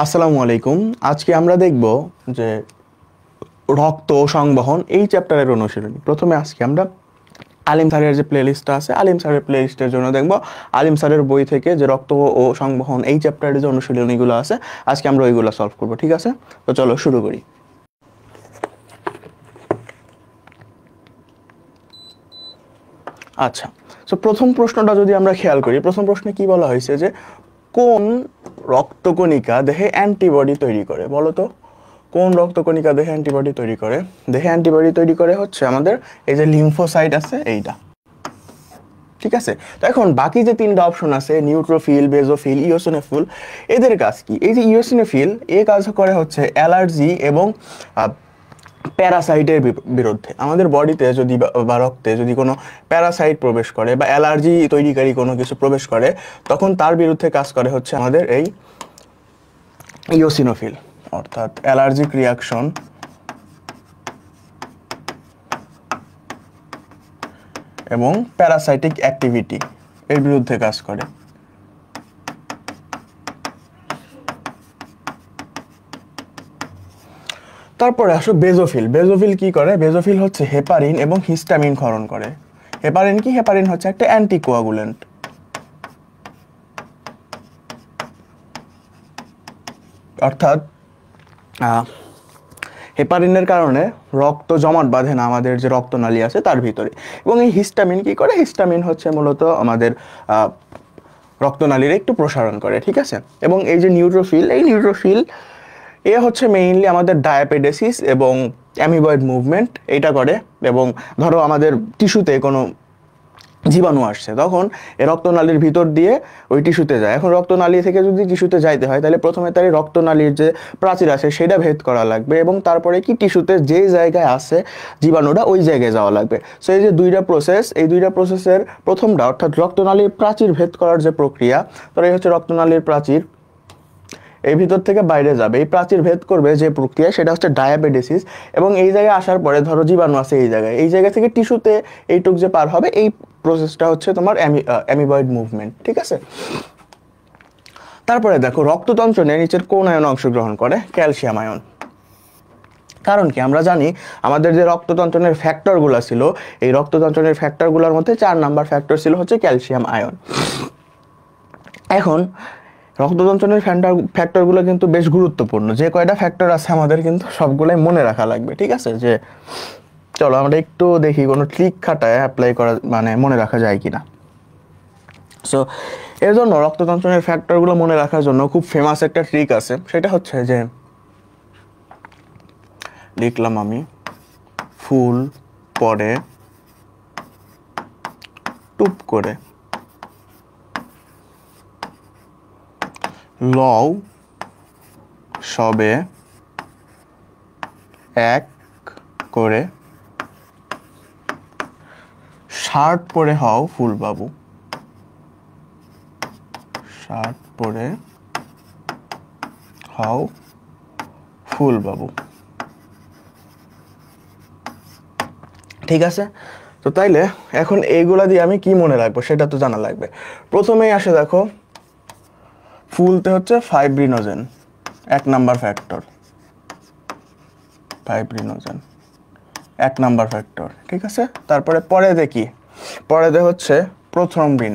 আসসালামু আলাইকুম। আজকে আমরা দেখব যে রক্ত সংবহন এই চ্যাপ্টারের অনুশীলনী। প্রথমে আজকে আমরা আলিম স্যারের যে প্লেলিস্টটা আছে, আলিম স্যারের প্লেলিস্টের জন্য দেখব আলিম স্যারের বই থেকে যে রক্ত ও সংবহন এই চ্যাপ্টারের যে অনুশীলনীগুলো আছে, আজকে আমরা ওইগুলো সলভ করব। ঠিক আছে, তো চলো শুরু করি। আচ্ছা, তো প্রথম প্রশ্নটা যদি আমরা খেয়াল করি, প্রথম প্রশ্নে কি বলা হয়েছে যে কোন রক্তকণিকা দেহে অ্যান্টিবডি তৈরি করে? বলো তো, কোন রক্তকণিকা দেহে অ্যান্টিবডি তৈরি করে? দেহে অ্যান্টিবডি তৈরি করে হচ্ছে আমাদের এই যে লিম্ফোসাইট আছে এইটা। ঠিক আছে, তো এখন বাকি যে তিনটা অপশন আছে, নিউট্রোফিল, বেজোফিল, ইওসিনোফিল, এদের কাজ কি? এই যে ইওসিনোফিল এ কাজ করে হচ্ছে অ্যালার্জি এবং প্যারাসাইটের বিরুদ্ধে। আমাদের বডিতে যদি বা রক্তে যদি কোনো প্যারাসাইট প্রবেশ করে বা অ্যালার্জি তৈরিকারী কোনো কিছু প্রবেশ করে, তখন তার বিরুদ্ধে কাজ করে হচ্ছে আমাদের এই ইওসিনোফিল, অর্থাৎ অ্যালার্জিক রিয়াকশন এবং প্যারাসাইটিক অ্যাক্টিভিটি এর বিরুদ্ধে কাজ করে। তারপরে আসো বেজোফিল। বেজোফিল কি করে? বেজোফিল হচ্ছে হেপারিন এবং হিস্টামিন ক্ষরণ করে। হেপারিন কি? হেপারিন হচ্ছে একটা অ্যান্টিকোয়াগুলেন্ট। অর্থাৎ হেপারিনের কারণে রক্ত জমাট বাঁধে না আমাদের যে রক্তনালী আছে তার ভিতরে। এবং এই হিস্টামিন কি করে? হিস্টামিন হচ্ছে মূলত আমাদের রক্তনালীর একটু প্রসারণ করে। ঠিক আছে, এবং এই যে নিউট্রোফিল, এই নিউট্রোফিল এ হচ্ছে মেইনলি আমাদের ডায়াপেডেসিস এবং অ্যামিবয়েড মুভমেন্ট এটা করে। এবং ধরো আমাদের টিস্যুতে কোনো জীবাণু আসছে, তখন এই রক্তনালীর ভিতর দিয়ে ওই টিস্যুতে যায়। এখন রক্তনালী থেকে যদি টিস্যুতে যাইতে হয়, তাহলে প্রথমে তার রক্তনালীর যে প্রাচীর আছে সেটা ভেদ করা লাগবে, এবং তারপরে কি টিস্যুতে যে জায়গায় আছে জীবাণুটা ওই জায়গায় যাওয়া লাগবে। সো এই যে দুইটা প্রসেস, এই দুইটা প্রসেসের প্রথমটা অর্থাৎ রক্তনালীর প্রাচীর ভেদ করার যে প্রক্রিয়া, তো এই হচ্ছে রক্তনালীর প্রাচীর এই ভিতর থেকে বাইরে যাবে, এই প্রাচীর ভেদ করবে যে প্রক্রিয়া, সেটা হচ্ছে ডায়াবেটিস। এবং এই জায়গায় আসার পরে ধরো জীবাণু আছে এই জায়গা থেকে টিস্যুতে এইটুক যে পার হবে, এই প্রসেসটা হচ্ছে তোমার অ্যামিবয়েড মুভমেন্ট। ঠিক আছে, তারপরে দেখো রক্ততঞ্চনে নিচের কোন আয়ন অংশগ্রহণ করে? Calcium ion. কারণ কি? আমরা জানি আমাদের যে রক্ততঞ্চনের ফ্যাক্টরগুলো ছিল, এই রক্ততঞ্চনের ফ্যাক্টরগুলোর মধ্যে 4 নাম্বার ফ্যাক্টর ছিল হচ্ছে ক্যালসিয়াম আয়ন। এখন রক্ততঞ্চনের ফ্যাক্টরগুলো কিন্তু বেশ গুরুত্বপূর্ণ। যে কয়টা ফ্যাক্টর আছে আমাদের কিন্তু সবগুলাই মনে রাখা লাগবে। ঠিক আছে, যে চলো আমরা একটু দেখি কোনো ট্রিক খাটায় অ্যাপ্লাই করা মানে মনে রাখা যায় কিনা। সো এর জন্য রক্ততঞ্চনের ফ্যাক্টরগুলো মনে রাখার জন্য খুব ফেমাস একটা ট্রিক আছে, সেটা হচ্ছে যে লিখলাম আমি ফুল পরে টুপ করে লও সবে এক করে শার্ট পরে হও ফুলবাবু। শার্ট পরে হও ফুলবাবু। ঠিক আছে, তো তাইলে এখন এইগুলা দিয়ে আমি কি মনে রাখবো সেটা তো জানা লাগবে। প্রথমেই আসে দেখো ফুলতে হচ্ছে fibrinogen, 1 number factor. Fibrinogen 1 number factor. ঠিক আছে, তারপরে পরে দেখি, পরেতে হচ্ছে প্রোথ্রম্বিন।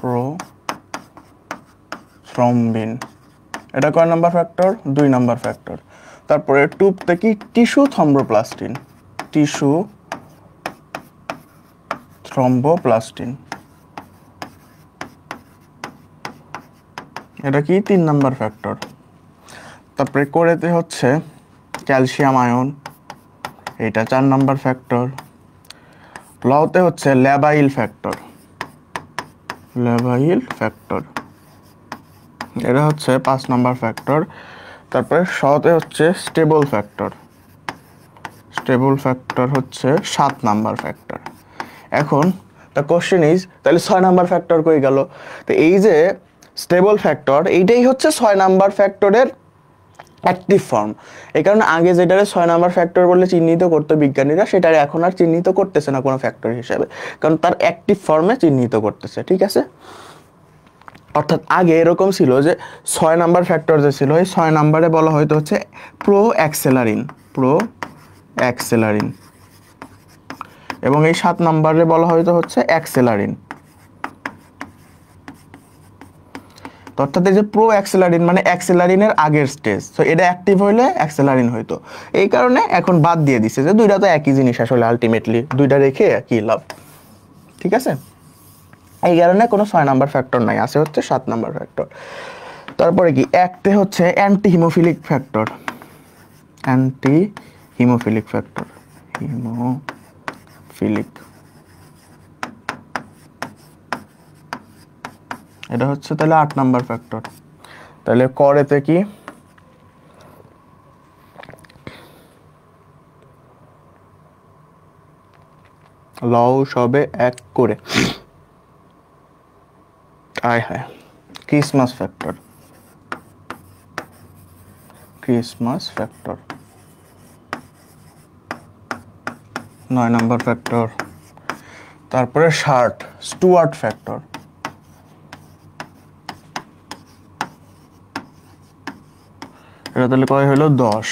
প্রোথ্রম্বিন এটা কয় নাম্বার ফ্যাক্টর? 2 number factor. তারপরে টুপতে কি? Tissue thromboplastin. টিস্যু থ্রম্বোপ্লাস্টিন এটা কি? 3 নাম্বার ফ্যাক্টর। তারপরে করেতে হচ্ছে ক্যালসিয়াম আয়ন, এটা 4 নাম্বার ফ্যাক্টর। লতে হচ্ছে ল্যাবাইল ফ্যাক্টর। ল্যাবাইল ফ্যাক্টর এটা হচ্ছে 5 নাম্বার ফ্যাক্টর। তারপরে শতে হচ্ছে স্টেবল ফ্যাক্টর। স্টেবল ফ্যাক্টর হচ্ছে 7 নাম্বার ফ্যাক্টর। এখন দ্য কোশ্চেন ইজ, তাহলে 6 নাম্বার ফ্যাক্টর কই গেল? তো এই যে স্টেবল ফ্যাক্টর এইটাই হচ্ছে 6 নাম্বার ফ্যাক্টরের অ্যাক্টিভ ফর্ম। এই কারণে আগে যেটারে 6 নাম্বার ফ্যাক্টর বলে চিহ্নিত করতো বিজ্ঞানীরা, সেটারে এখন আর চিহ্নিত করতেছে না কোনো ফ্যাক্টর হিসেবে, কারণ তার অ্যাক্টিভ ফর্মে চিহ্নিত করতেছে। ঠিক আছে, অর্থাৎ আগে এরকম ছিল যে 6 নাম্বার ফ্যাক্টর যে ছিল এই 6 নাম্বারে বলা হয়তো হচ্ছে প্রো অ্যাক্সেলারিন এবং এই 7 নাম্বারে বলা হয়তো হচ্ছে অ্যাক্সেলারিন। অর্থাৎ এই যে প্রো অ্যাক্সেলারিন মানে অ্যাক্সেলারিনের আগের স্টেজ, তো এটা অ্যাক্টিভ হইলে অ্যাক্সেলারিন হইতো। এই কারণে এখন বাদ দিয়ে দিছে যে দুইটা তো একই জিনিস আসলে, আলটিমেটলি দুইটা রেখে কি লাভ, ঠিক আছে। এই কারণে কোনো 6 নাম্বার ফ্যাক্টর নাই, আছে হচ্ছে 7 নাম্বার ফ্যাক্টর। তারপরে কি একতে হচ্ছে অ্যান্টি হিমোফিলিক ফ্যাক্টর, হিমোফিলিক এটা হচ্ছে তাহলে 8 নাম্বার ফ্যাক্টর। তাহলে করেতে কি লও সবে এক করে, আয় হায়, ক্রিসমাস ফ্যাক্টর 9 নাম্বার ফ্যাক্টর। তারপরে স্টুয়ার্ট ফ্যাক্টর, এটা তাহলে কয় হলো 10।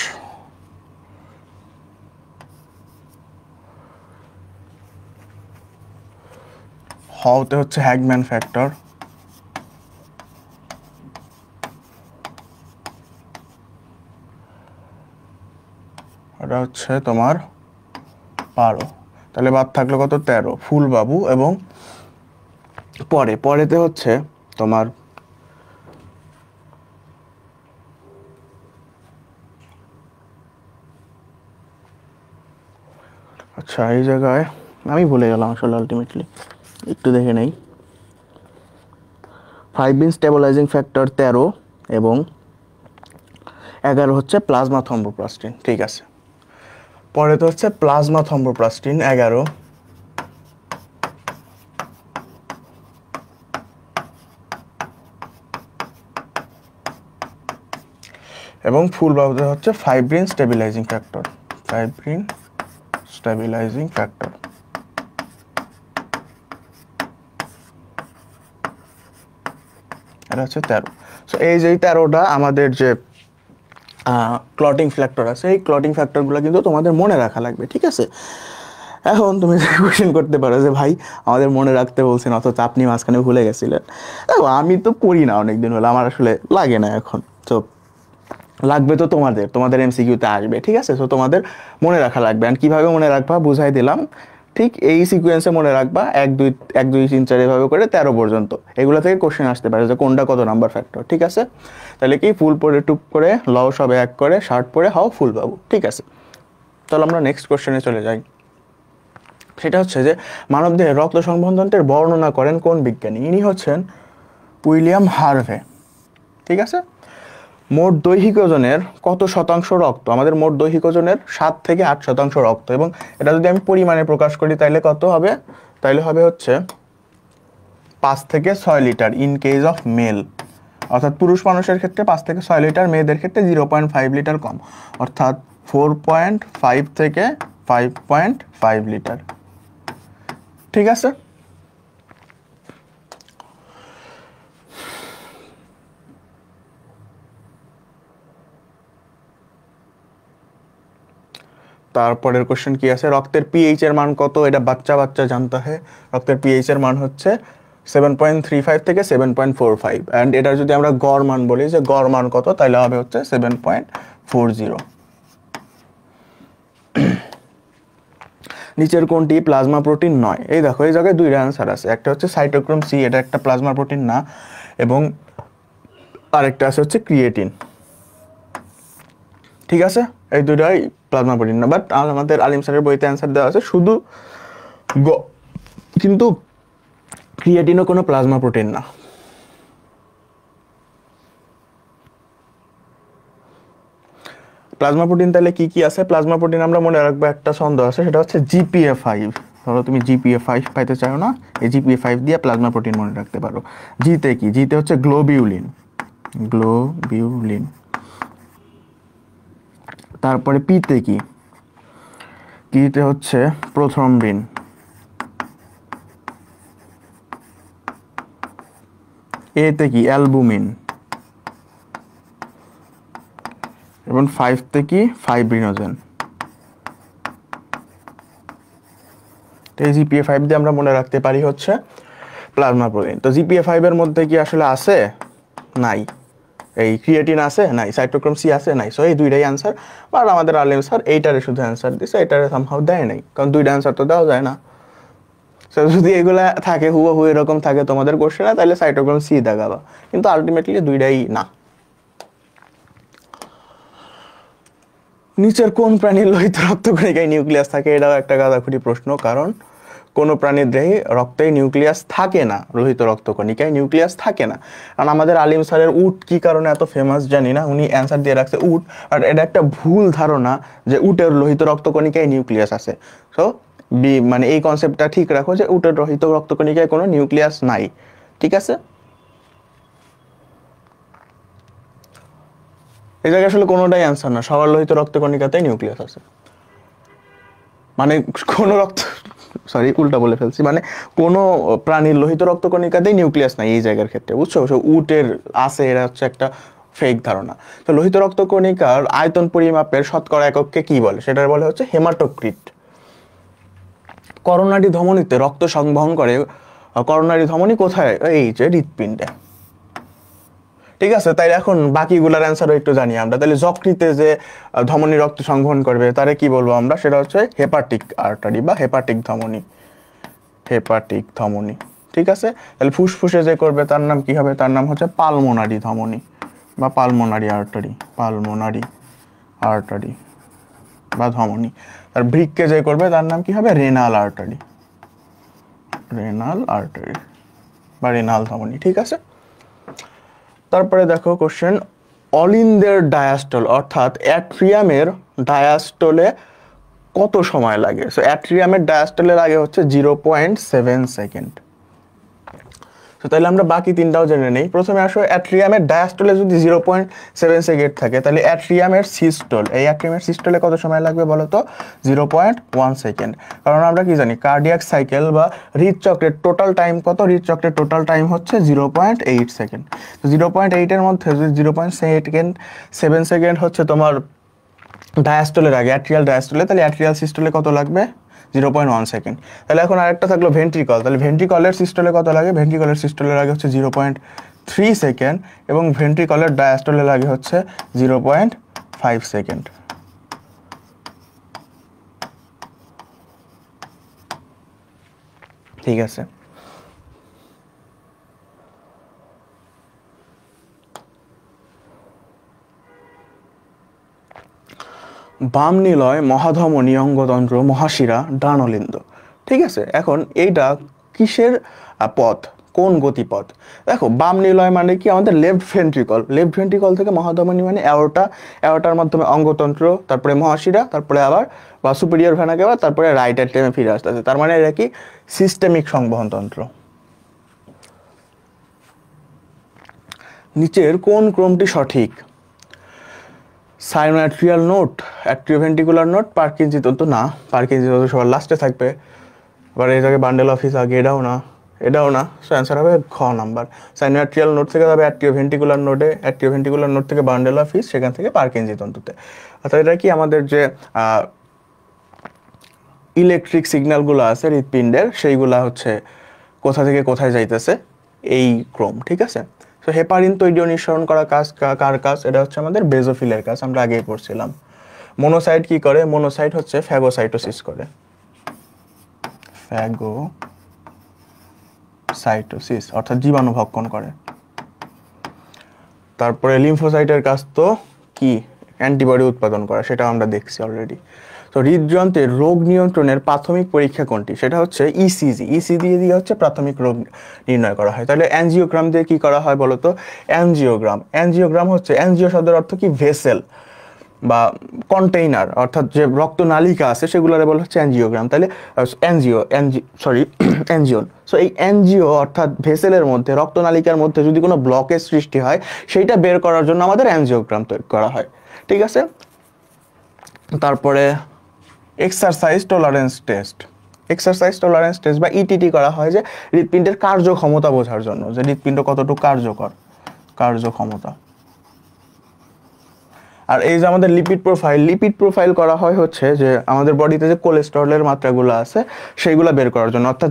হতে হচ্ছে হ্যাগম্যান ফ্যাক্টর, এটা হচ্ছে তোমার 12। তাহলে বাদ থাকলো কত 13, ফুলবাবু। এবং পরেতে হচ্ছে তোমার আচ্ছা এই জায়গায় আমি ভুলে গেলাম আসলে, আলটিমেটলি একটু দেখে নেই। 5 স্টেবিলাইজিং ফ্যাক্টর 13 এবং 11 হচ্ছে প্লাজমা থ্রম্বোপ্লাস্টিন, ঠিক আছে। পরে তো হচ্ছে প্লাজমা থ্রম্বোপ্লাস্টিন 11 এবং ফুলবাবুতে হচ্ছে ফাইব্রিন স্টেবিলাইজিং ফ্যাক্টর, এটা হচ্ছে 13। সো এই যে 13টা আমাদের যে ক্লটিং ফ্যাক্টর আছে, এই ক্লটিং ফ্যাক্টরগুলো কিন্তু তোমাদের মনে রাখা লাগবে, ঠিক আছে। এখন তুমি কোয়েশ্চেন করতে পারো যে ভাই আমাদের মনে রাখতে বলছেন অথচ আপনি মাঝখানে ভুলে গেছিলেন। দেখো আমি তো করি না অনেকদিন হলো, আমার আসলে লাগে না এখন, তো লাগবে তো তোমাদের এমসিকিউতে আসবে, ঠিক আছে। সো তোমাদের মনে রাখা লাগবে। আর কীভাবে মনে রাখবা বুঝাই দিলাম, ঠিক এই সিকোয়েন্সে মনে রাখবা 1 2 1 2 3 4 এভাবে করে 13 পর্যন্ত। এগুলো থেকে কোশ্চেন আসতে পারে যে কোনটা কত নাম্বার ফ্যাক্টর, ঠিক আছে। তাহলে কি ফুল পরে টুপ করে লও সবে এক করে শার্ট পরে হাও ফুল পাবো, ঠিক আছে। তাহলে আমরা নেক্সট কোশ্চেনে চলে যাই। সেটা হচ্ছে যে মানবদেহের রক্ত সংবহনতন্ত্রের বর্ণনা করেন কোন বিজ্ঞানী? ইনি হচ্ছেন উইলিয়াম হার্ভে, ঠিক আছে। মোট দৈহিক ওজনের কত শতাংশ রক্ত? আমাদের মোট দৈহিক ওজনের 7 থেকে 8% রক্ত, এবং এটা যদি আমি পরিমাণে প্রকাশ করি তাহলে কত হবে? তাহলে হবে হচ্ছে 5 থেকে 6 litre in case of male, অর্থাৎ পুরুষ মানুষের ক্ষেত্রে 5 থেকে 6 লিটার, মেয়েদের ক্ষেত্রে 0.5 লিটার কম, অর্থাৎ 4.5 থেকে 5.5 লিটার, ঠিক আছে। তারপরের কোশ্চেন কি আছে? রক্তের পিএইচ এর মান কত? এটা বাচ্চা জানতে হয়। রক্তের পিএইচ এর মান হচ্ছে 7.35 থেকে 7.45, অ্যান্ড এটা যদি আমরা গড় মান বলি যে গড় মান কত, তাহলে হবে হচ্ছে 7.40। নিচের কোনটি প্লাজমা প্রোটিন নয়? এই দেখো এই জায়গায় দুইটা অ্যান্সার আছে, একটা হচ্ছে সাইটোক্রোম সি, এটা একটা প্লাজমা প্রোটিন না, এবং আরেকটা আছে হচ্ছে ক্রিয়েটিন, ঠিক আছে। এই দুইটাই প্লাজমা প্রোটিন না, বাট আমাদের আলিম স্যারের বইতে অ্যান্সার দেওয়া আছে শুধু কিন্তু ক্রিয়েটিনও কোনো প্লাজমা প্রোটিন না। প্লাজমা প্রোটিন তাহলে কি কি আছে? প্লাজমা প্রোটিন আমরা মনে রাখবো, একটা ছন্দ আছে, সেটা হচ্ছে GPA5। ধরো তুমি GPA5 পাইতে চাও না, এই GPA5 দিয়ে প্লাজমা প্রোটিন মনে রাখতে পারো। জিতে কি? জিতে হচ্ছে গ্লোবিউলিন। তারপরে পিতে কি? পিতে হচ্ছে প্রথ্রম্বিন। এতে কি অ্যালবুমিন, এবং 5 কি ফাইব্রিনোজেন। এই GPA5 দিয়ে আমরা মনে রাখতে পারি হচ্ছে প্লাজমা প্রোটিন। তো GPA5 এর মধ্যে কি আসলে আছে? নাই। এই ক্রিয়েটিন আছে? নাই। সাইটোক্রোম সি আছে? নাই। সো এই দুইটাই অ্যান্সার। বাট আমাদের আলিম স্যার এইটারে শুধু অ্যান্সার দিছে, এটারে সামহাও দেয় নাই, কারণ দুইটা অ্যান্সার তো দেওয়া যায় না। সো যদি এগুলা থাকে হুবহু এরকম থাকে তোমাদের কোশ্চেনে, তাহলে সাইটোক্রোম সি দেখাবা, কিন্তু আলটিমেটলি দুইটাই না। নিচের কোন প্রাণীর লোহিত রক্তকণিকায় নিউক্লিয়াস থাকে? এটাও একটা গাদাখুটি প্রশ্ন, কারণ কোনো প্রাণীর দেহে রক্তে নিউক্লিয়াস থাকে না, লোহিত রক্তকণিকায় নিউক্লিয়াস থাকে না। কারণ আমাদের আলিম স্যারের উট কি কারণে এত ফেমাস জানি না, উনি অ্যান্সার দিয়ে রাখছে উট, আর এটা একটা ভুল ধারণা যে উটের লোহিত রক্তকণিকায় নিউক্লিয়াস আছে। সো মানে এই কনসেপ্টটা ঠিক রাখো যে উটের লোহিত রক্তকণিকায় কোনো নিউক্লিয়াস নাই, ঠিক আছে? এই জায়গায় আসলে কোনোটাই অ্যান্সার না, সবার লোহিত রক্তকণিকাতেই নিউক্লিয়াস আছে। মানে কোনো সরি উল্টা বলে ফেলছি, মানে কোনো প্রাণীর লোহিত রক্তকণিকাতেই নিউক্লিয়াস নাই এই জায়গার ক্ষেত্রে, বুঝছো? উটের আছে, এটা হচ্ছে একটা ফেক ধারণা। তো লোহিত রক্তকণিকার আয়তন পরিমাপের শতকরা একককে কি বলে? সেটা বলে হচ্ছে হেমাটোক্রিট। করোনারি ধমনীতে রক্ত সংবহন করে, করোনারি ধমনী কোথায়? এই যে হৃৎপিণ্ডে, ঠিক আছে? তাই এখন বাকিগুলার অ্যান্সারও একটু জানি আমরা। তাহলে যকৃতে যে ধমনী রক্ত সংবহন করবে তারে কি বলবো আমরা? সেটা হচ্ছে হেপাটিক আর্টারি বা হেপাটিক ধমনী, হেপাটিক ধমনী, ঠিক আছে? তাহলে ফুসফুসে যে করবে তার নাম কি হবে? তার নাম হচ্ছে পালমোনারি ধমনী বা পালমোনারি আর্টারি, পালমোনারি আর্টারি বা ধমনী। আর বৃক্কে যে করবে তার নাম কি হবে? রেনাল আর্টারি, রেনাল আর্টারি বা রেনাল ধমনী, ঠিক আছে? তারপরে দেখো কোশ্চেন, অলিন্দের ডায়াস্টল অর্থাৎ অ্যাট্রিয়ামের ডায়াস্টলে কত সময় লাগে? সো অ্যাট্রিয়ামের ডায়াস্টলের আগে হচ্ছে 0.7 সেকেন্ড। তো তাহলে আমরা বাকি তিনটাও জেনে নেই। প্রথমে আসো, অ্যাট্রিয়ামের ডায়াস্টলে যদি 0.7 সেকেন্ড থাকে, তাহলে অ্যাট্রিয়ামের সিস্টল, এই অ্যাট্রিয়ামের সিস্টলে কত সময় লাগবে বলো তো? 0.1 সেকেন্ড। কারণ আমরা কি জানি, কার্ডিয়াক সাইকেল বা হৃদচক্রের টোটাল টাইম কত? হৃদচক্রের টোটাল টাইম হচ্ছে 0.8 সেকেন্ড। তো 0.8-এর মধ্যে যদি 0.7 সেকেন্ড হচ্ছে তোমার ডায়াস্টলের আগে, অ্যাট্রিয়াল ডায়াস্টলে, তাহলে অ্যাট্রিয়াল সিস্টলে কত লাগবে? 0.1 সেকেন্ড। তাহলে এখন আরেকটা থাকলো ভেন্ট্রিকল, তাহলে ভেন্ট্রিকলের সিস্টলে কত লাগে? ভেন্ট্রিকলের সিস্টলের আগে হচ্ছে 0.3 সেকেন্ড এবং ভেন্ট্রিকলের ডায়াস্টলের আগে হচ্ছে 0.5 সেকেন্ড। ঠিক আছে? বাম নিলয়, মহাধমনী, অঙ্গতন্ত্র, মহাশিরা, ডানলিন্দ, ঠিক আছে? এখন এইটা কিসের পথ, কোন গতিপথ? দেখো, বাম নিলয় মানে কি? আমাদের লেফট ভেন্ট্রিকল, লেফট ভেন্ট্রিকল থেকে মহাধমনী মানে অ্যাওর্টা, অ্যাওর্টার মাধ্যমে অঙ্গতন্ত্র, তারপরে মহাশিরা, তারপরে আবার বা সুপিরিয়র ভেনা কেভা, তারপরে রাইট অ্যাট্রিয়ামে ফিরে আসতেছে। তার মানে এটা কি সিস্টেমিক সংবহন তন্ত্র। নিচের কোন ক্রমটি সঠিক? Sinoatrial note, atrioventricular note, Purkinje তন্তু না, পার্কিনজি তন্তু সবার লাস্টে থাকবে। আবার এই জায়গায় বান্ডেল অফিস আগে, এটাও না, এটাও না। সো অ্যান্সার হবে খ নাম্বার। সাইনোঅ্যাট্রিয়াল নোট থেকে যাবে অ্যাট্রিওভেন্ট্রিকুলার নোটে, অ্যাট্রিওভেন্ট্রিকুলার নোট থেকে বান্ডেল অফিস, সেখান থেকে পার্কিনজি তন্তুতে। অর্থাৎ এটা কি আমাদের যে ইলেকট্রিক সিগন্যালগুলো আছে হৃৎপিণ্ডের, সেইগুলা হচ্ছে কোথা থেকে কোথায় যাইতেছে, এই ক্রম, ঠিক আছে? তো হেপারিন তৈরি ও নিঃসরণ করা কাজ কার কাজ? এটা হচ্ছে আমাদের বেজোফিলের কাজ, আমরা আগেই পড়ছিলাম। মনোসাইট কি করে? মনোসাইট হচ্ছে ফ্যাগোসাইটোসিস করে, ফ্যাগোসাইটোসিস অর্থাৎ জীবাণু ভক্ষণ করে। তারপরে লিম্ফোসাইটের কাজ তো কি? অ্যান্টিবডি উৎপাদন করা, সেটা আমরা দেখছি অলরেডি। তো হৃদযন্ত্রের রোগ নিয়ন্ত্রণের প্রাথমিক পরীক্ষা কোনটি? সেটা হচ্ছে ইসিজি। ইসিজি দিয়ে হচ্ছে প্রাথমিক রোগ নির্ণয় করা হয়। তাহলে অ্যানজিওগ্রাম দিয়ে কি করা হয় বলো তো? অ্যানজিওগ্রাম, অ্যানজিওগ্রাম হচ্ছে, অ্যানজিও শব্দের অর্থ কি? ভেসেল বা কন্টেইনার, অর্থাৎ যে রক্তনালিকা আছে সেগুলোরে বলা হচ্ছে অ্যানজিওগ্রাম। তাহলে অ্যানজিওন। সো এই অ্যানজিও অর্থাৎ ভেসেলের মধ্যে, রক্তনালিকার মধ্যে যদি কোনো ব্লকেজ সৃষ্টি হয়, সেইটা বের করার জন্য আমাদের অ্যানজিওগ্রাম তৈরি করা হয়, ঠিক আছে? তারপরে exercise tolerance test, exercise tolerance test বা ইটিটি করা হয় যে হৃৎপিণ্ডের কার্যক্ষমতা বোঝার জন্য, যে হৃৎপিণ্ড কতটুকু কার্যক্ষমতা। আর এই যে আমাদের লিপিড প্রোফাইল করা হয় হচ্ছে যে আমাদের বডিতে যে কোলেস্টেরলের মাত্রাগুলো আছে সেইগুলো বের করার জন্য, অর্থাৎ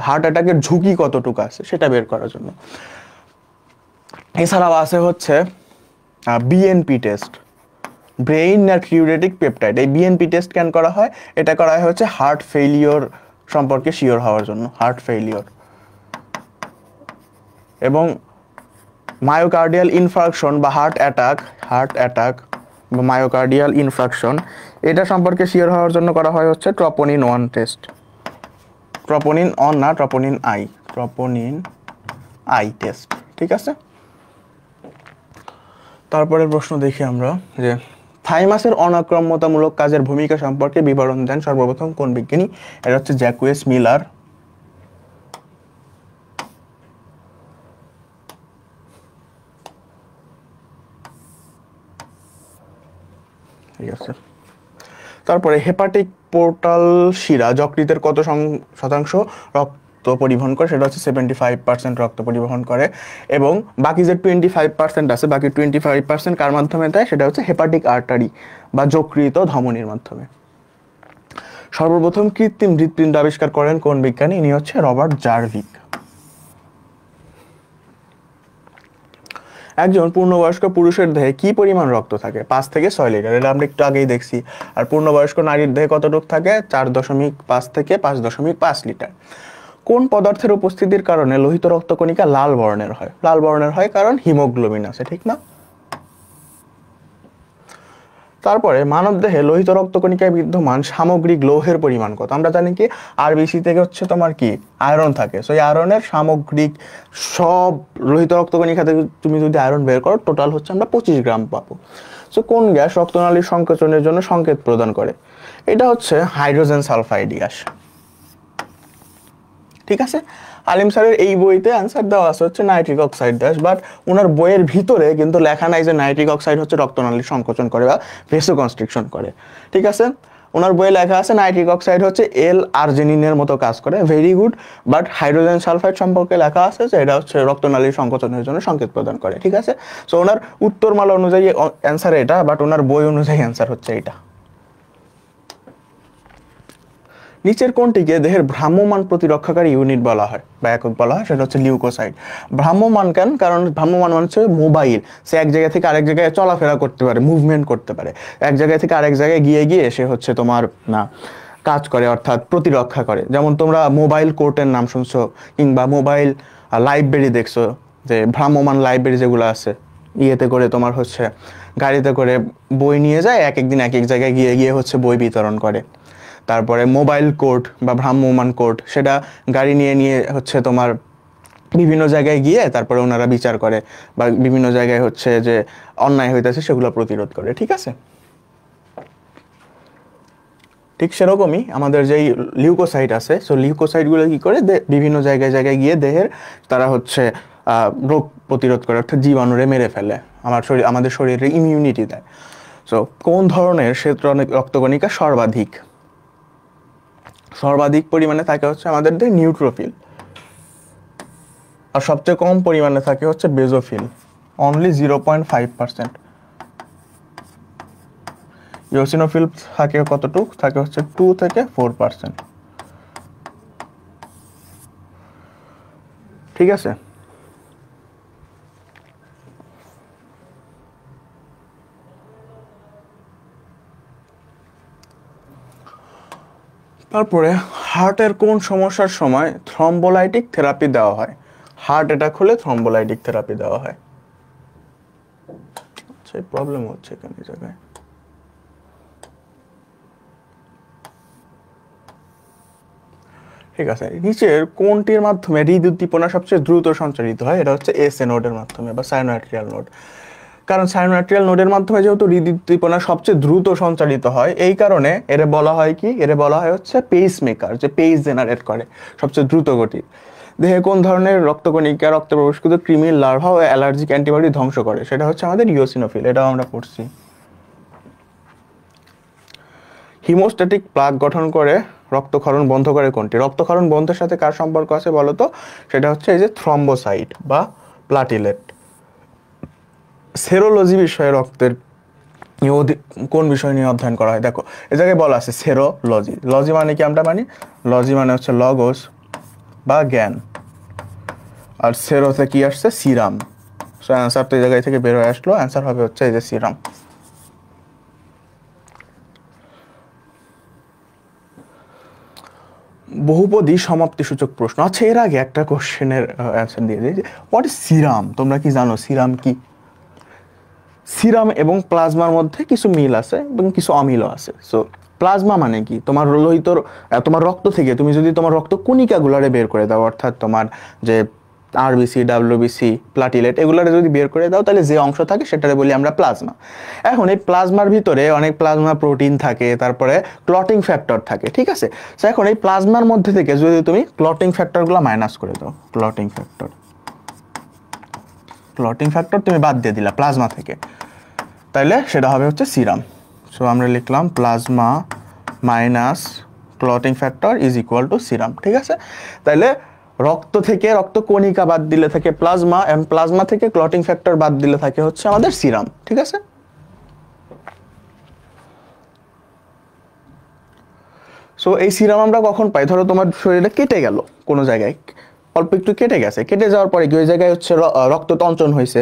হার্ট অ্যাটাকের ঝুঁকি কতটুকু আছে সেটা বের করার জন্য। এছাড়াও আছে হচ্ছে বিএনপি টেস্ট, ব্রেইন নাট্রিউরেটিক পেপটাইড। এই বিএনপি টেস্ট কেন করা হয়? এটা করা হয় হচ্ছে হার্ট ফেইলিওর সম্পর্কে শিওর হওয়ার জন্য, হার্ট ফেইলিওর। এবং মায়োকার্ডিয়াল ইনফার্কশন বা হার্ট অ্যাটাক বা মায়োকার্ডিয়াল ইনফার্কশন, এটা সম্পর্কে শিওর হওয়ার জন্য করা হয় হচ্ছে ট্রপোনিন 1 টেস্ট। ট্রপোনিন অন না, ট্রপোনিন আই টেস্ট, ঠিক আছে। তারপরের প্রশ্ন দেখি আমরা যে থাইমাসের অনাক্রম্যতামূলক কাজের ভূমিকা সম্পর্কে বিবরণ দেন সর্বপ্রথম কোন বিজ্ঞানী? এটা হচ্ছে জ্যাকুয়েস মিলার। ঠিক আছে। তারপরে হেপাটিক পোর্টাল শিরা যকৃতের কত শতাংশ রক্ত পরিবহন করে? সেটা হচ্ছে 75% রক্ত পরিবহন করে। এবং বাকি যে 25% আছে, বাকি 25% কার মাধ্যমে দেয়? সেটা হচ্ছে হেপাটিক আর্টারি বা যকৃত ধমনীর মাধ্যমে। সর্বপ্রথম কৃত্রিম হৃৎপিণ্ড আবিষ্কার করেন কোন বিজ্ঞানী? ইনি হচ্ছে রবার্ট জার্ভিক। একজন পূর্ণবয়স্ক পুরুষের দেহে কি পরিমাণ রক্ত থাকে? 5 থেকে 6 লিটার। এটা আমরা একটু আগেই দেখছি। আর পূর্ণবয়স্ক নারীর দেহে কতটুকু থাকে? 4.5 থেকে 5.5 লিটার। কোন পদার্থের উপস্থিতির কারণে লোহিত রক্তকণিকা লাল বর্ণের হয়? লাল বর্ণের হয় কারণ হিমোগ্লোবিন আছে, ঠিক না? তারপরে মানবদেহে লোহিত রক্তকণিকায় বিদ্যমান সামগ্রিক লৌহের পরিমাণ কত? আমরা জানি কি আরবিসি থেকে হচ্ছে তোমার কি আয়রন থাকে, সো এই আয়রনের সামগ্রিক সব লোহিত রক্তকণিকা থেকে তুমি যদি আয়রন বের করো টোটাল হচ্ছে আমরা 25 গ্রাম পাবো। সো কোন গ্যাস রক্তনালীর সংকোচনের জন্য সংকেত প্রদান করে? এটা হচ্ছে হাইড্রোজেন সালফাইড গ্যাস, ঠিক আছে। আলিম স্যারের এই বইতে অ্যান্সার দেওয়া আছে হচ্ছে নাইট্রিক অক্সাইড গ্যাস, বাট ওনার বইয়ের ভিতরে কিন্তু লেখা নাই যে নাইট্রিক অক্সাইড হচ্ছে রক্তনালীর সংকোচন করে বা ভেসোকনস্ট্রিকশন করে, ঠিক আছে। ওনার বইয়ে লেখা আছে নাইট্রিক অক্সাইড হচ্ছে এল আর্জিনিনের মতো কাজ করে, very good. But hydrogen sulphide সম্পর্কে লেখা আছে যে এটা হচ্ছে রক্তনালীর সংকোচনের জন্য সংকেত প্রদান করে, ঠিক আছে। সো ওনার উত্তরমালা অনুযায়ী অ্যান্সার এটা, বাট ওনার বই অনুযায়ী অ্যান্সার হচ্ছে এটা। নিচের কোনটিকে দেহের ভ্রাম্যমাণ প্রতিরক্ষাকারী ইউনিট বলা হয় বা একক বলা হয়? সেটা হচ্ছে লিউকোসাইট। ভ্রাম্যমাণ কেন? কারণ ভ্রাম্যমাণ মানে হচ্ছে মোবাইল, সে এক জায়গা থেকে আরেক জায়গায় চলাফেরা করতে পারে, মুভমেন্ট করতে পারে, এক জায়গা থেকে আরেক জায়গায় গিয়ে সে হচ্ছে তোমার না কাজ করে, অর্থাৎ প্রতিরক্ষা করে। যেমন তোমরা মোবাইল কোর্টের নাম শুনছো কিংবা মোবাইল লাইব্রেরি দেখছো, যে ভ্রাম্যমাণ লাইব্রেরি যেগুলো আছে, ইয়েতে করে তোমার হচ্ছে গাড়িতে করে বই নিয়ে যায়, এক একদিন এক এক জায়গায় গিয়ে হচ্ছে বই বিতরণ করে। তারপরে মোবাইল কোর্ট বা ভ্রাম্যমাণ কোর্ট, সেটা গাড়ি নিয়ে হচ্ছে তোমার বিভিন্ন জায়গায় গিয়ে তারপরে ওনারা বিচার করে বা বিভিন্ন জায়গায় হচ্ছে যে অন্যায় হইতেছে সেগুলো প্রতিরোধ করে, ঠিক আছে। ঠিক সেরকমই আমাদের যেই লিউকোসাইট আছে, সো লিউকোসাইটগুলো কি করে বিভিন্ন জায়গায় গিয়ে দেহের তারা হচ্ছে রোগ প্রতিরোধ করে, অর্থাৎ জীবাণুরে মেরে ফেলে, আমাদের শরীরে ইমিউনিটি দেয়। সো কোন ধরনের শ্বেত রক্তকণিকা সর্বাধিক পরিমাণে থাকে হচ্ছে আমাদের দেহে? নিউট্রোফিল। আর সবচেয়ে কম পরিমাণে থাকে হচ্ছে বেজোফিল, অনলি 0.5%। ইওসিনোফিল থাকে কতটুকু? থাকে হচ্ছে 2 থেকে 4%, ঠিক আছে। তারপরে হার্টের কোন সমস্যার সময় থ্রম্বোলাইটিক থেরাপি দেওয়া হয়? হার্ট অ্যাটাক হলে থ্রম্বোলাইটিক থেরাপি দেওয়া হয়। সেই প্রবলেম হচ্ছে এখানে জায়গায়। ঠিক আছে, নিচের কোনটির মাধ্যমে হৃদউদ্দীপনা সবচেয়ে দ্রুত সঞ্চারিত হয়? এটা হচ্ছে এসএ নোডের মাধ্যমে বা সাইনোআট্রিয়াল নোড। কারণ সাইনোআট্রিয়াল নোডের মাধ্যমে যেহেতু হৃদউদ্দীপনা সবচেয়ে দ্রুত সঞ্চারিত হয়, এই কারণে এর বলা হয় কি? এর বলা হয় হচ্ছে পেস মেকার, যে পেস জেনারেট করে সবচেয়ে দ্রুত গতির। দেহে কোন ধরনের রক্তকণিকা রক্তে প্রবেশকৃত কৃমির লার্ভা ও অ্যালার্জিক অ্যান্টিবডি ধ্বংস করে? সেটা হচ্ছে আমাদের ইওসিনোফিল, এটাও আমরা পড়ছি। হিমোস্ট্যাটিক প্লাক গঠন করে রক্তক্ষরণ বন্ধ করে কোনটি? রক্তক্ষরণ বন্ধের সাথে কার সম্পর্ক আছে বলো তো? সেটা হচ্ছে এই যে থ্রম্বোসাইট বা প্লাটিলেট। সেরোলজি বিষয়ে রক্তের কোন বিষয় নিয়ে অধ্যয়ন করা হয়? দেখো এ জায়গায় বলা আছে সেরোলজি। লজি মানে কি আমরা মানি? লজি মানে হচ্ছে লগোস বা জ্ঞান, আর সেরোতে কি আসছে? সিরাম। সো অ্যান্সার তো এই জায়গায় থেকে বের হয়ে আসলো, অ্যান্সার হবে হচ্ছে এই যে সিরাম। বহুপদী সমাপ্তিসূচক প্রশ্ন। আচ্ছা এর আগে একটা কোশ্চেনের অ্যান্সার দিয়ে দিই, হোয়াট ইজ সিরাম? তোমরা কি জানো সিরাম কি? সিরাম এবং প্লাজমার মধ্যে কিছু মিল আছে এবং কিছু অমিলও আছে। সো প্লাজমা মানে কি? তোমার লোহিত তোমার রক্ত থেকে তুমি যদি তোমার রক্ত কণিকাগুলারে বের করে দাও, অর্থাৎ তোমার যে আরবিসি, ডাব্লিউবিসি, প্লাটিলেট এগুলারে যদি বের করে দাও, তাহলে যে অংশ থাকে সেটারে বলি আমরা প্লাজমা। এখন এই প্লাজমার ভিতরে অনেক প্লাজমা প্রোটিন থাকে, তারপরে ক্লটিং ফ্যাক্টর থাকে, ঠিক আছে? তো এখন এই প্লাজমার মধ্যে থেকে যদি তুমি ক্লটিং ফ্যাক্টরগুলো মাইনাস করে দাও, ক্লটিং ফ্যাক্টর তুমি বাদ দিয়ে দিলা প্লাজমা থেকে, তাইলে সেটা হবে হচ্ছে সিরাম। সো আমরা লিখলাম plasma minus clotting factor is equal to serum, ঠিক আছে? তাইলে রক্ত থেকে রক্ত কণিকা বাদ দিলে থাকে প্লাজমা, এবং প্লাজমা থেকে ক্লটিং ফ্যাক্টর বাদ দিলে থাকে হচ্ছে আমাদের সিরাম, ঠিক আছে? সো এই সিরাম আমরা কখন পাই? ধরো তোমার শরীরে কেটে গেল কোনো জায়গায়, অল্প একটু কেটে গেছে, কেটে যাওয়ার পরে কি ওই জায়গায় হচ্ছে রক্ত তঞ্চন হয়েছে,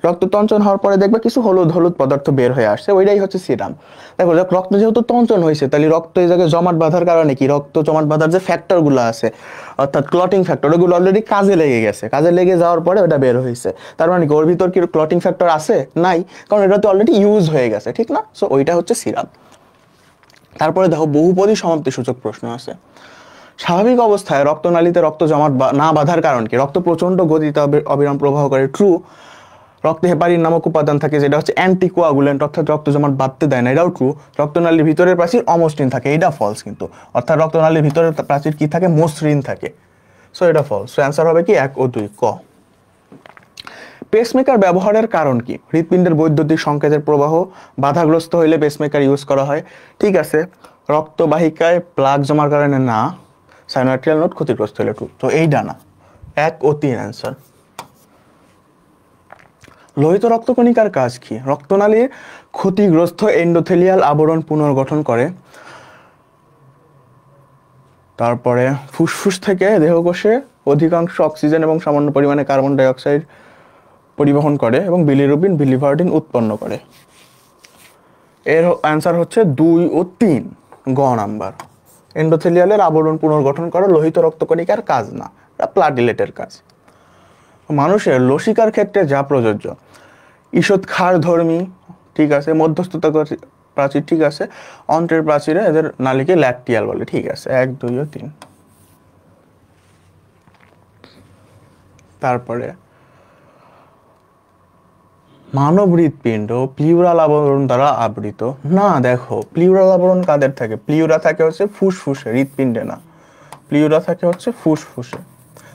রক্ত তঞ্চন হওয়ার পরে দেখবে কিছু হলুদ হলুদ পদার্থ বের হয়ে আসছে, ওইটাই হচ্ছে সিরাম। দেখো রক্ত যেহেতু তঞ্চন হয়েছে, তাহলে রক্ত এই জায়গায় জমাট বাঁধার কারণে কি রক্ত জমাট বাঁধার যে ফ্যাক্টরগুলো আছে, অর্থাৎ ক্লটিং ফ্যাক্টর, ওগুলো অলরেডি কাজে লেগে গেছে, কাজে লেগে যাওয়ার পরে ওটা বের হয়েছে। তার মানে কি ওর ভিতর কি ক্লটিং ফ্যাক্টর আছে? নাই, কারণ এটা তো অলরেডি ইউজ হয়ে গেছে, ঠিক না? সো ওইটা হচ্ছে সিরাম। তারপরে দেখো বহুপদী সমাপ্তিসূচক প্রশ্ন আছে। স্বাভাবিক অবস্থায় রক্তনালীতে রক্ত জমাট না বাঁধার কারণ কি? রক্ত প্রচন্ড গতিতে অবিরাম প্রবাহ করে, ট্রু। রক্তে হেপারিন নামক উপাদান থাকে যেটা হচ্ছে অ্যান্টিকোয়াগুলেন্ট, অর্থাৎ রক্ত জমাট বাঁধতে দেয় না, এটাও ট্রু। রক্তনালীর ভিতরের প্রাচীর অমসৃণ থাকে, এটা ফলস কিন্তু, অর্থাৎ রক্তনালীর ভিতরের প্রাচীর কি থাকে? মসৃণ থাকে। সো এটা ফলস। সো অ্যান্সার হবে কি 1 ও 2 ক। পেসমেকার ব্যবহারের কারণ কি? হৃৎপিণ্ডের বৈদ্যুতিক সংকেতের প্রবাহ বাধাগ্রস্ত হইলে পেসমেকার ইউজ করা হয়, ঠিক আছে। রক্তবাহিকায় প্লাগ জমার কারণে না, সাইনোআর্ট্রিয়াল নোড ক্ষতিগ্রস্ত হলে ট্রু। তো এইটা না, 1 ও 3 অ্যান্সার। লোহিত রক্তকণিকার কাজ কি? রক্তনালীর ক্ষতিগ্রস্ত এন্ডোথেলিয়াল আবরণ পুনর্গঠন করে, তারপরে ফুসফুস থেকে দেহকোষে অধিকাংশ অক্সিজেন এবং সামান্য পরিমাণে কার্বন ডাই অক্সাইড পরিবহন করে এবং বিলিরুবিন বিলিভার্ডিন উৎপন্ন করে। এর অ্যান্সার হচ্ছে 2 ও 3 গ নাম্বার। এন্ডোথেলিয়ালের আবরণ পুনর্গঠন করা লোহিত রক্তকণিকার কাজ না, এটা প্লাটিলেটের কাজ। মানুষের লসিকার ক্ষেত্রে যা প্রযোজ্য, ঈষৎ ক্ষারধর্মী, ঠিক আছে, মধ্যস্থতা প্রাচীর, ঠিক আছে, অন্ত্রের প্রাচীরে এদের নালীকে ল্যাকটিয়াল বলে, ঠিক আছে, 1, 2 ও 3। তারপরে মানব হৃৎপিণ্ড প্লিউরাল আবরণ দ্বারা আবৃত না। দেখো প্লিউরাল আবরণ কাদের থাকে? প্লিউরা থাকে হচ্ছে ফুসফুসে, হৃৎপিণ্ডে না। প্লিউরা থাকে হচ্ছে ফুসফুসে।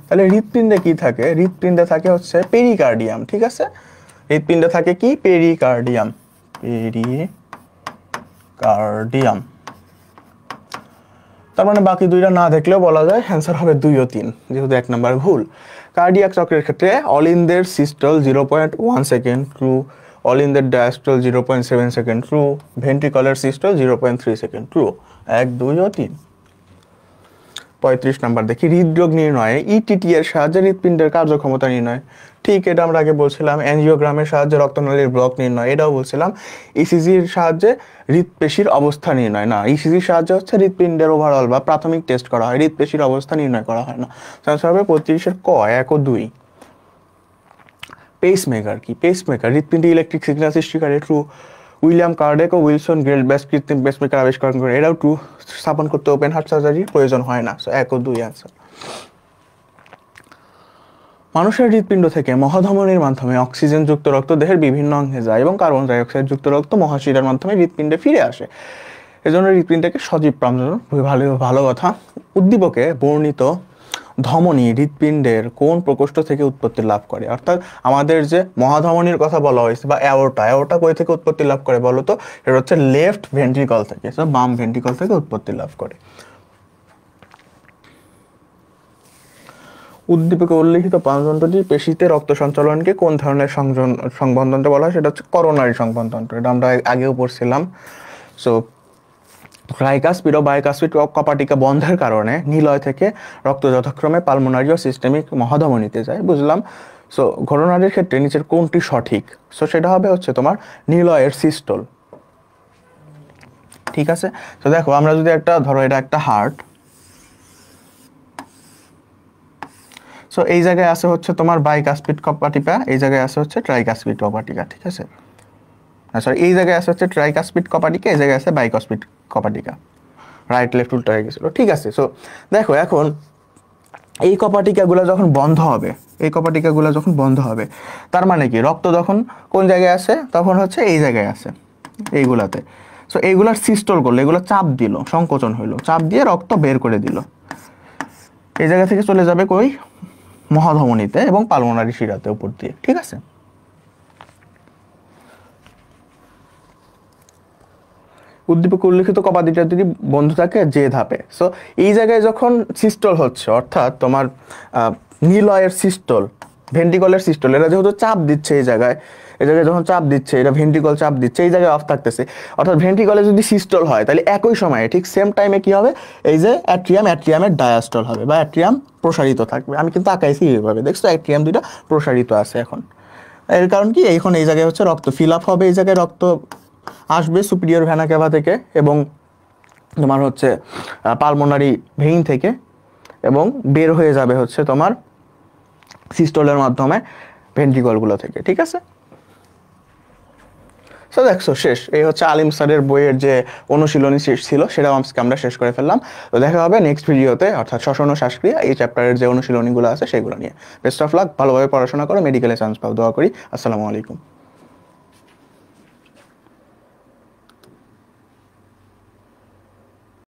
তাহলে হৃৎপিণ্ডে কি থাকে? হৃৎপিণ্ডে থাকে হচ্ছে পেরিকার্ডিয়াম, ঠিক আছে। হৃৎপিণ্ডে থাকে কি? Pericardium, pericardium. তার মানে বাকি দুইটা না দেখলেও বলা যায় অ্যান্সার হবে 2 ও 3, যেহেতু 1 নাম্বার ভুল। কার্ডিয়াক চক্রের ক্ষেত্রে অল ইন দের সিস্টল 0.1 সেকেন্ড, ট্রু। অল ইন দের ডায়াস্টল 0.7 সেকেন্ড, ট্রু। ভেন্ট্রিকলের সিস্টল 0.3 সেকেন্ড, ট্রু। 1, 2 ও 3। 35 নাম্বার দেখি, হৃদরোগ নির্ণয়ে ইটিটি এর সাহায্যে হৃৎপিণ্ডের কার্যক্ষমতা নির্ণয়। ঠিক, এটা আমরা আগে বলছিলাম। এনজিওগ্রামের সাহায্যে রক্তনালীর ব্লক নির্ণয়, এটাও বলছিলাম। ইসিজির সাহায্যে হৃৎপেশির অবস্থা নির্ণয় না, ইসিজির সাহায্যে হচ্ছে হৃৎপিণ্ডের ওভারঅল বা প্রাথমিক টেস্ট করা হয়, হৃৎপেশির অবস্থা নির্ণয় করা হয় না। আনসার হবে 25 ক, 1 ও 2। পেসমেকার কি? পেসমেকার হৃৎপিণ্ডে ইলেকট্রিক সিগন্যাল সৃষ্টিকারী, ট্রু। উইলিয়াম কার্ডেক ও উইলসন গেলব্যাচ কৃত্রিম পেসমেকার আবিষ্কার করে, এটাও ট্রু। স্থাপন করতে ওপেন হার্ট সার্জারির প্রয়োজন হয় না। সো 1 ও 2 অ্যান্সার। মানুষের হৃৎপিণ্ড থেকে মহাধমনীর মাধ্যমে অক্সিজেনযুক্ত রক্ত দেহের বিভিন্ন অঙ্গে যায় এবং কার্বন ডাই অক্সাইড যুক্ত রক্ত মহাশিরার মাধ্যমে হৃৎপিণ্ডে ফিরে আসে। এজন্য হৃৎপিণ্ডকে সজীব প্রাণ, ভালো কথা। উদ্দীপকে বর্ণিত ধমনী হৃৎপিণ্ডের কোন প্রকোষ্ঠ থেকে উৎপত্তি লাভ করে? অর্থাৎ আমাদের যে মহাধমনীর কথা বলা হয়েছে বা অ্যাওর্টা কই থেকে উৎপত্তি লাভ করে বলো তো? এটা হচ্ছে লেফট ভেন্ট্রিকল থেকে, বাম ভেন্ট্রিকল থেকে উৎপত্তি লাভ করে। উদ্দীপকে উল্লিখিত প্রাণতন্ত্রটি পেশিতে রক্ত সঞ্চালনকে কোন ধরনের সংবহনতন্ত্র বলা হয়? সেটা হচ্ছে করোনারি সংবহনতন্ত্র। এটা আমরা আগেও পড়ছিলাম। সো ট্রাইকাসপিড ও বাইকাসপিড কপাটিকা বন্ধের কারণে নিলয় থেকে রক্ত যথাক্রমে পালমোনারি ও সিস্টেমিক মহাধমনীতে যায়, বুঝলাম। সো করোনারির ক্ষেত্রে নিচের কোনটি সঠিক? সো সেটা হবে হচ্ছে তোমার নিলয়ের সিস্টল। ঠিক আছে, তো দেখো আমরা যদি একটা ধরো এটা একটা হার্ট, সো এই জায়গায় আছে হচ্ছে তোমার বাইকাসপিড কপাটিকা, এই জায়গায় আছে হচ্ছে ট্রাইকাসপিড কপাটিকা। ঠিক আছে, সরি এই জায়গায় আছে হচ্ছে ট্রাইকাসপিড কপাটিকা, এই জায়গায় আছে বাইকাসপিড কপাটিকা। রাইট লেফট উল্টা হয়ে গেছিল। ঠিক আছে, সো দেখো এখন এই কপাটিকাগুলো যখন বন্ধ হবে, এই কপাটিকাগুলো যখন বন্ধ হবে, তার মানে কি রক্ত যখন কোন জায়গায় আসে, তখন হচ্ছে এই জায়গায় আসে, এইগুলাতে। সো এইগুলার সিস্টল করলো, এগুলো চাপ দিল, সংকোচন হইলো, চাপ দিয়ে রক্ত বের করে দিল, এই জায়গা থেকে চলে যাবে কই, মহাধমনীতে এবং পালমোনারি শিরাতে উপর দিয়ে। ঠিক আছে, উদ্দীপকে উল্লিখিত কপাটিকা যদি বন্ধ থাকে যে ধাপে, সো এই জায়গায় যখন সিস্টল হচ্ছে, অর্থাৎ তোমার নিলয়ের সিস্টল, ভেন্ট্রিকলের সিস্টল, এরা যেহেতু চাপ দিচ্ছে এই জায়গায় যখন চাপ দিচ্ছে, এটা ভেন্ট্রিকল চাপ দিচ্ছে, এই জায়গায় অফ থাকতেছে, অর্থাৎ ভেন্ট্রিকলে যদি সিস্টল হয় তাহলে একই সময়ে ঠিক সেম টাইমে কি হবে, এই যে অ্যাট্রিয়ামের ডায়াস্টল হবে বা অ্যাট্রিয়াম প্রসারিত থাকবে। আমি কিন্তু আঁকাইছি এইভাবে, দেখছো অ্যাট্রিয়াম দুইটা প্রসারিত আছে এখন। এর কারণ কি, এখন এই জায়গায় হচ্ছে রক্ত ফিল আপ হবে, এই জায়গায় রক্ত আসবে সুপিরিয়র ভেনা ক্যাভা থেকে এবং তোমার হচ্ছে পালমোনারি ভেইন থেকে, এবং বের হয়ে যাবে হচ্ছে তোমার সিস্টলের মাধ্যমে ভেন্ট্রিকলগুলো থেকে। ঠিক আছে, সো দেখছো শেষ। এই হচ্ছে আলিম স্যারের বইয়ের যে অনুশীলনী শেষ ছিল, সেটাও আজকে আমরা শেষ করে ফেললাম। তো দেখা হবে নেক্সট ভিডিওতে, অর্থাৎ শ্বসন ও শ্বাসক্রিয়া এই চ্যাপ্টারের যে অনুশীলনীগুলো আছে সেগুলো নিয়ে। বেস্ট অফ লাক, ভালোভাবে পড়াশোনা করো, মেডিকেলে চান্স পাও, দোয়া করি। আসসালামু আলাইকুম।